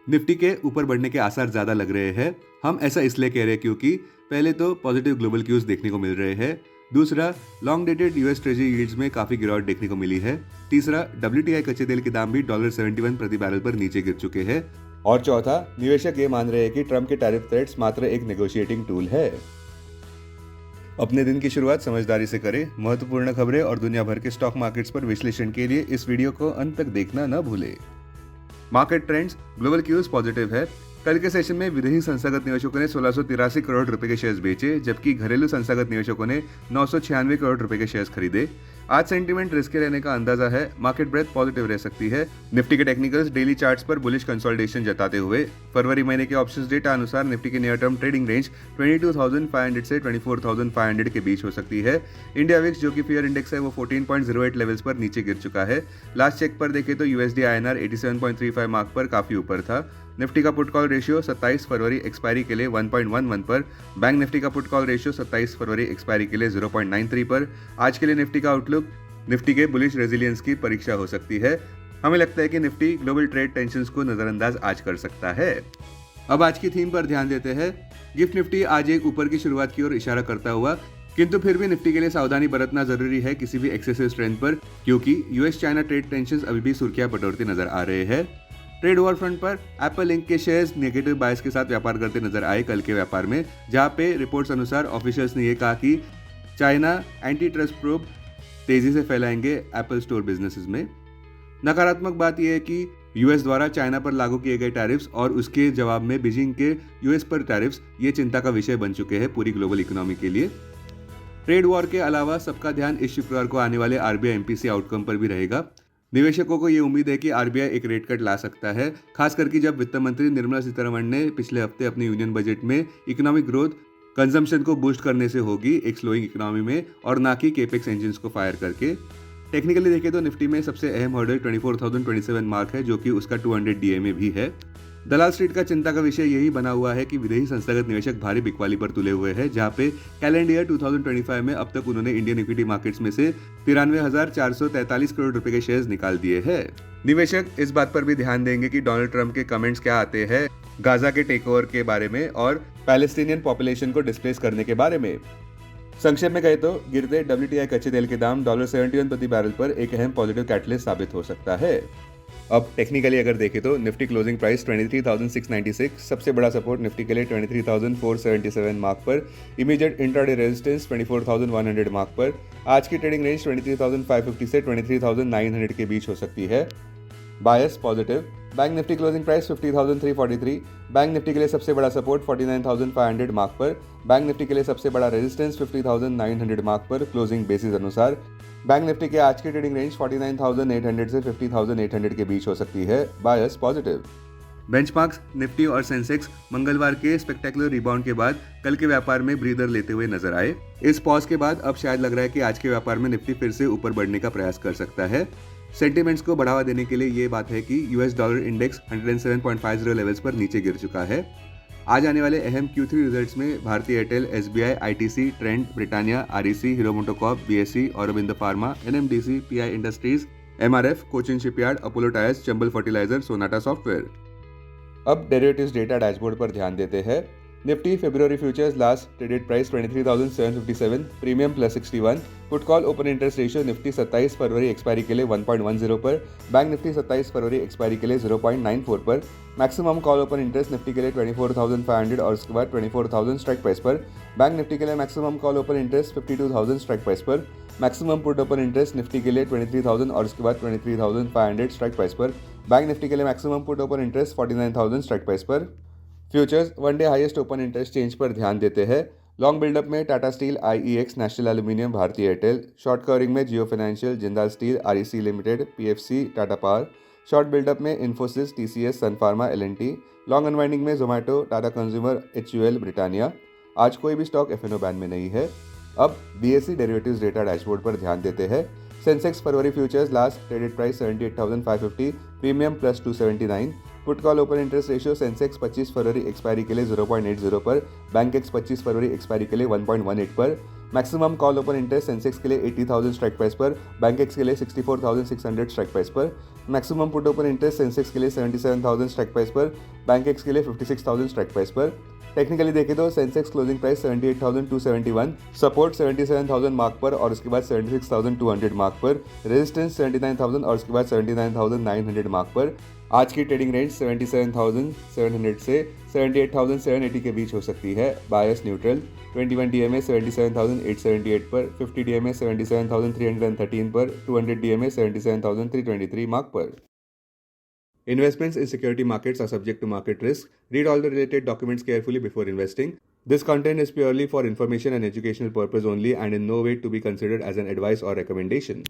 Nifty के ऊपर बढ़ने के आसार ज़्यादा लग रहे हैं। हम ऐसा इसलिए कह रहे हैं क्योंकि पहले तो पॉजिटिव ग्लोबल क्यूज देखने को मिल रहे हैं। दूसरा, long dated US treasury yields में काफ़ी गिरावट देखने को मिली है। तीसरा, WTI कच्चे तेल के दाम भी $71 प्रति बैरल पर नीचे गिर चुके हैं। और चौथा, निवेशक ये मान रहे हैं कि ट्रंप के टैरिफ थ्रेट्स मात्र एक नेगोशिएटिंग टूल है। अपने दिन की शुरुआत समझदारी से करें। महत्वपूर्ण खबरें और दुनिया भर के स्टॉक मार्केट्स पर विश्लेषण के लिए इस वीडियो को अंत तक देखना न भूलें। Market trends, global cues positive है। कल के सेशन में विदेशी संस्थागत निवेशकों ने 1683 करोड़ रुपए के शेयर्स बेचे, जबकि घरेलू संस्थागत निवेशकों ने 996 करोड़ रुपए के शेयर्स खरीदे। आज सेंटीमेंट रिस्क रहने का अंदाजा है। मार्केट ब्रेथ पॉजिटिव रह सकती है। निफ्टी के टेक्निकल्स डेली चार्ट्स पर बुलिश कंसोलिडेशन जताते हुए फरवरी महीने के ऑप्शंस डेटा अनुसार निफ्टी की नियर टर्म ट्रेडिंग रेंज 22,500 से 24,500 के बीच हो सकती है। इंडिया विक्स जो कि फियर इंडेक्स है वो 14.08 लेवल्स पर नीचे गिर चुका है। लास्ट चेक पर देखें तो USD INR 87.35 मार्क पर काफी ऊपर था। निफ्टी का पुट कॉल रेशियो 27 फरवरी एक्सपायरी के लिए 1.11 पर, बैंक निफ्टी का पुट कॉल रेशियो 27 फरवरी एक्सपायरी के लिए 0.93 पर। आज के लिए निफ्टी का आउटलुक निफ्टी के बुलिश रेजिलियंस की परीक्षा हो सकती है। हमें लगता है कि निफ्टी ग्लोबल ट्रेड टेंशंस को नजरअंदाज आज कर सकता है। अब आज की थीम पर ध्यान देते हैं। गिफ्ट निफ्टी आज एक ऊपर की शुरुआत की ओर इशारा करता हुआ, किंतु फिर भी निफ्टी के लिए सावधानी बरतना जरूरी है किसी भी एक्सेसिव स्ट्रेंथ पर, क्योंकि यूएस चाइना ट्रेड टेंशंस अभी भी सुर्खियां बटोरते नजर आ रहे हैं। ट्रेड ओवर फ्रंट पर एप्पल इंक के शेयर्स नेगेटिव बायस के साथ व्यापार करते नजर आए कल के व्यापार में, जहां पे रिपोर्ट्स अनुसार ऑफिशियल्स ने यह कहा कि चाइना एंटी ट्रस्ट प्रोब तेजी से फैलाएंगे एप्पल स्टोर बिजनेसेस में। नकारात्मक बात यह है कि यूएस द्वारा चाइना पर लागू किए गए टैरिफ्स और उसके जवाब में बीजिंग के यूएस पर टैरिफ्स ये चिंता का विषय बन चुके हैं पूरी ग्लोबल इकोनॉमी के लिए। ट्रेड वॉर के अलावा सबका ध्यान इस शुक्रवार को आने वाले RBI MPC आउटकम पर भी रहेगा। निवेशकों को ये उम्मीद है कि RBI एक रेट कट ला सकता है, खास करके जब वित्त मंत्री निर्मला सीतारमण ने पिछले हफ्ते अपने यूनियन बजट में इकोनॉमिक ग्रोथ कंजम्पशन को बूस्ट करने से होगी एक स्लोइंग इकोनॉमी में, और ना कि केपेक्स इंजन्स को फायर करके। टेक्निकली देखें तो निफ्टी में सबसे अहम हर्डल 24,027 मार्क है, जो कि उसका 200 DMA भी है। दलाल स्ट्रीट का चिंता का विषय यही बना हुआ है कि विदेशी संस्थागत निवेशक भारी बिकवाली पर तुले हुए हैं, जहां पे कैलेंडर ईयर 2025 में अब तक उन्होंने इंडियन इक्विटी मार्केट्स में से 93,443 करोड़ रुपए के शेयर्स निकाल दिए हैं। निवेशक इस बात पर भी ध्यान देंगे कि डोनाल्ड ट्रंप के कमेंट्स क्या आते हैं गाजा के टेक ओवर के बारे में और पैलेस्टीनियन पॉपुलेशन को डिस्प्लेस करने के बारे में। संक्षेप में कहे तो गिरते WTI कच्चे तेल के दाम $71 प्रति बैरल पर एक अहम पॉजिटिव कैटलिस्ट साबित हो सकता है। अब टेक्निकली अगर देखें तो निफ्टी क्लोजिंग प्राइस 23,696, सबसे बड़ा सपोर्ट निफ्टी के लिए 23,477 मार्क पर, इमीडिएट इंट्राडे रेजिस्टेंस 24,100 मार्क पर। आज की ट्रेडिंग रेंज 23,550 से 23,900 के बीच हो सकती है। Bias positive. Bank Nifty closing price 50,343, bank Nifty के लिए सबसे बड़ा सपोर्ट 49,500 मार्क पर, बैंक निफ्टी के लिए सबसे बड़ा रेजिस्टेंस 50,900 मार्क पर क्लोजिंग बेसिस अनुसार। बैंक निफ्टी के आज की ट्रेडिंग रेंज 49,800 से 50,800 के बीच हो सकती है। Bias positive. बेंचमार्क्स निफ्टी और सेंसेक्स मंगलवार के स्पेक्टेकुलर रिबाउंड के बाद कल के व्यापार में ब्रीदर लेते हुए नजर आए। इस पॉज के बाद अब शायद लग रहा है कि आज के व्यापार में निफ्टी फिर से ऊपर बढ़ने का प्रयास कर सकता है। सेंटिमेंट्स को बढ़ावा देने के लिए ये बात है कि US डॉलर इंडेक्स 107.50 लेवल्स पर नीचे गिर चुका है। आज आने वाले अहम Q3 रिजल्ट्स में भारतीय Airtel, SBI, ITC, Trent, Britannia, REC, Hero MotoCorp, BSE, Aurobindo pharma, NMDC, PI industries, MRF, Cochin shipyard, Apollo tyres, Chambal fertilizer, Sonata software. अब डेरिवेटिव्स डेटा डैशबोर्ड पर ध्यान देते हैं। निफ्टी फरवरी futures last traded price 23,757, premium +61, put call open interest ratio Nifty 27 फरवरी एक्सपायरी के लिए 1.10 पर, बैंक निफ्टी 27 फरवरी एक्सपायरी के लिए 0.94 पर, maximum call open interest Nifty के लिए 24,500 और उसके बाद 24,000 स्ट्राइक प्राइस पर, बैंक निफ्टी के लिए maximum call open interest 52,000 strike price पर, maximum put open interest Nifty के लिए 23,000 और उसके बाद 23,500 स्ट्राइक प्राइस पर, बैंक निफ्टी के लिए maximum put open interest 49,000 strike price पर। Futures one day highest open interest change पर ध्यान देते हैं। लॉन्ग बिल्डअप में Tata steel, IEX, national aluminium, भारतीय एयरटेल। शॉर्ट कवरिंग में Jio financial, Jindal steel, REC limited, PFC, Tata power. Short buildup में Infosys, TCS, Sun pharma, L&T। Long unwinding में जोमेटो, टाटा कंज्यूमर, HUL, ब्रिटानिया। आज कोई भी स्टॉक F&O बैन में नहीं है। अब BSE डेरिवेटिव्स डेटा डैशबोर्ड पर ध्यान देते हैं। सेंसेक्स फरवरी futures last traded price 78,550, premium +279, put call open interest ratio Sensex 25 फरवरी एक्सपायरी के लिए 0.80 पर, बैंक एक्स 25 फरवरी एक्सपायरी के लिए 1.18 पर, maximum call open interest Sensex के लिए 80,000 स्ट्राइक प्राइस पर, बैंक एक्स के लिए 64,600 स्ट्राइक प्राइस पर। Maximum put open interest Sensex के लिए 77,000 स्ट्राइक प्राइस पर, बैंक एक्स के लिए 56,000 स्ट्राइक प्राइस पर। टेक्निकली देखें तो Sensex closing price 78,271, support 77,000 mark पर और उसके बाद 76,200 मार्क पर, रेजिस्टेंस 79,000 और उसके बाद 79,900 मार्क पर। आज की ट्रेडिंग रेंज 77,700 से 78,780 के बीच हो सकती है। बायस न्यूट्रल। 21 DMA 77,878 पर, 50 DMA 77,313 पर, 200 DMA 77,323 मार्क पर। Investments in security markets are subject to market risk. Read all the related documents carefully before investing. This content is purely for information and educational purpose only and in no way to be considered as an advice or recommendation.